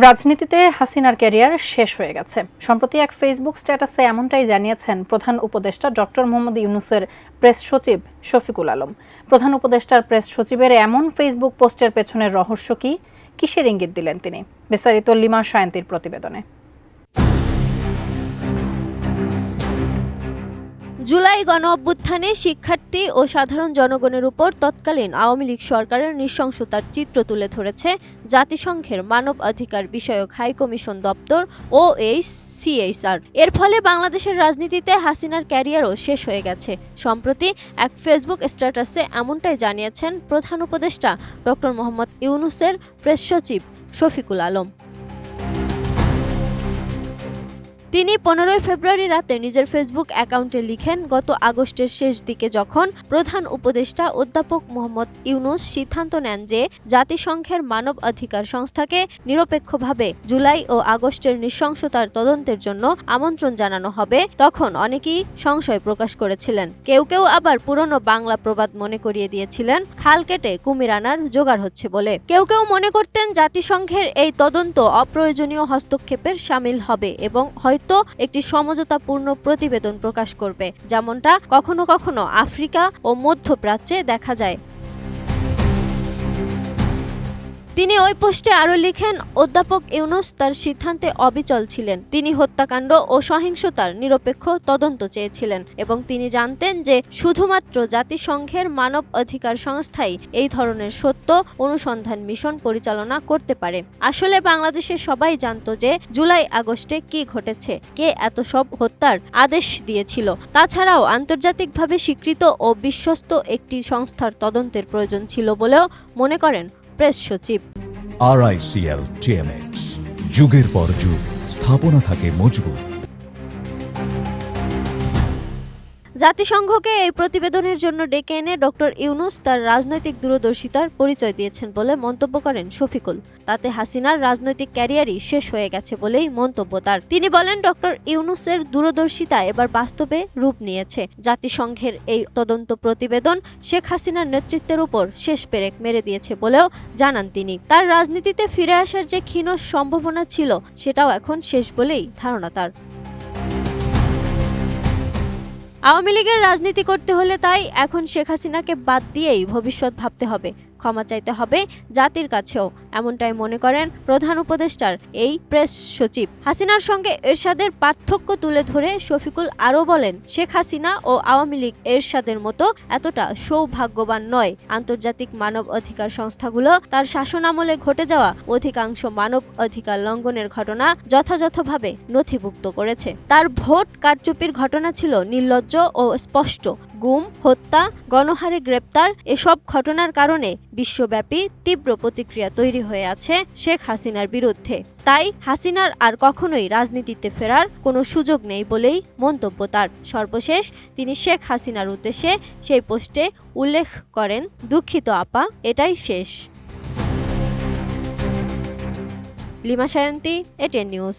রাজনীতিতে হাসিনার ক্যারিয়ার শেষ হয়ে গেছে। সম্প্রতি এক ফেসবুক স্ট্যাটাসে এমনটাই জানিয়েছেন প্রধান উপদেষ্টা ডক্টর মোহাম্মদ ইউনূসের প্রেস সচিব শফিকুল আলম। প্রধান উপদেষ্টার প্রেস সচিবের এমন ফেসবুক পোস্টের পেছনের রহস্য কি, কিসের ইঙ্গিত দিলেন তিনি? বিস্তারিত লিমা সায়ন্তীর প্রতিবেদনে। জুলাই গণঅভ্যুত্থানে শিক্ষার্থী ও সাধারণ জনগণের উপর তৎকালীন আওয়ামী লীগ সরকারের নৃশংসতার চিত্র তুলে ধরেছে জাতিসংঘের মানব অধিকার বিষয়ক হাই কমিশন দপ্তর OHCHR। এর ফলে বাংলাদেশের রাজনীতিতে হাসিনার ক্যারিয়ারও শেষ হয়ে গেছে। সম্প্রতি এক ফেসবুক স্ট্যাটাসে এমনটাই জানিয়েছেন প্রধান উপদেষ্টা ডক্টর মোহাম্মদ ইউনূসের প্রেস সচিব শফিকুল আলম। তিনি 15 ফেব্রুয়ারি রাতে নিজের ফেসবুক অ্যাকাউন্টে লিখেন, গত আগস্টের শেষ দিকে যখন প্রধান উপদেষ্টা অধ্যাপক মোহাম্মদ ইউনূস সিদ্ধান্ত নেন যে জাতিসংঘের মানব অধিকার সংস্থাকে নিরপেক্ষভাবে জুলাই ও আগস্টের নৃশংসতার তদন্তের জন্য আমন্ত্রণ জানানো হবে, তখন অনেকেই সংশয় প্রকাশ করেছিলেন। কেউ কেউ আবার পুরনো বাংলা প্রবাদ মনে করিয়ে দিয়েছিলেন খাল কেটে কুমির আনার জোগাড় হচ্ছে বলে। কেউ কেউ মনে করতেন জাতিসংঘের এই তদন্ত অপ্রয়োজনীয় হস্তক্ষেপের শামিল হবে এবং হয়তো একটি সমঝোতাপূর্ণ প্রতিবেদন প্রকাশ করবে, যেমনটা কখনো কখনো আফ্রিকা ও মধ্যপ্রাচ্যে দেখা যায়। তিনি ওই পোস্টে আরও লিখেন, অধ্যাপক ইউনূস তার সিদ্ধান্তে অবিচল ছিলেন। তিনি হত্যাকাণ্ড ও সহিংসতার নিরপেক্ষ তদন্ত চেয়েছিলেন এবং তিনি জানতেন যে শুধুমাত্র জাতিসংঘের মানব অধিকার সংস্থাই এই ধরনের সত্য অনুসন্ধান মিশন পরিচালনা করতে পারে। আসলে বাংলাদেশে সবাই জানত যে জুলাই আগস্টে কি ঘটেছে, কে এত সব হত্যার আদেশ দিয়েছিল। তাছাড়াও আন্তর্জাতিকভাবে স্বীকৃত ও বিশ্বস্ত একটি সংস্থার তদন্তের প্রয়োজন ছিল বলেও মনে করেন প্রেস সচিব। RICL TMX, যুগের পর যুগ স্থাপনা থাকে মজবুত। জাতিসংঘকে এই প্রতিবেদনের জন্য ডেকে এনে ডক্টর ইউনূস তার রাজনৈতিক দূরদর্শিতার পরিচয় দিয়েছেন বলে মন্তব্য করেন শফিকুল। তাতে হাসিনার রাজনৈতিক ক্যারিয়ারই শেষ হয়ে গেছে বলেই মন্তব্য তার। তিনি বলেন, ডক্টর ইউনূসের দূরদর্শিতা এবার বাস্তবে রূপ নিয়েছে। জাতিসংঘের এই তদন্ত প্রতিবেদন শেখ হাসিনার নেতৃত্বের উপর শেষ পেরেক মেরে দিয়েছে বলেও জানান তিনি। তার রাজনীতিতে ফিরে আসার যে ক্ষীণ সম্ভাবনা ছিল সেটাও এখন শেষ বলেই ধারণা তার। আওয়ামী লীগের রাজনীতি করতে হলে তাই এখন শেখ হাসিনাকে বাদ দিয়েই ভবিষ্যৎ ভাবতে হবে, ক্ষমা চাইতে হবে জাতির কাছেও, এমনটাই মনে করেন প্রধান উপদেষ্টার এই প্রেস সচিব। হাসিনার সঙ্গে এরশাদের পার্থক্য তুলে ধরে শফিকুল আরও বলেন, শেখ হাসিনা ও আওয়ামী লীগ এরশাদের মতো এতটা সৌভাগ্যবান নয়। আন্তর্জাতিক মানব অধিকার সংস্থাগুলো তার শাসনামলে ঘটে যাওয়া অধিকাংশ মানব অধিকার লঙ্ঘনের ঘটনা যথাযথভাবে নথিভুক্ত করেছে। তার ভোট কারচুপির ঘটনা ছিল নির্লজ্জ ও স্পষ্ট। গুম, হত্যা, গণহারে গ্রেপ্তার এসব ঘটনার কারণে বিশ্বব্যাপী তীব্র প্রতিক্রিয়া তৈরি হয়ে আছে শেখ হাসিনার বিরুদ্ধে। তাই হাসিনার আর কখনোই রাজনীতিতে ফেরার কোনো সুযোগ নেই বলেই মন্তব্য তার। সর্বশেষ তিনি শেখ হাসিনার উদ্দেশ্যে সেই পোস্টে উল্লেখ করেন, দুঃখিত আপা, এটাই শেষ। Lima Sayanti, ATN news.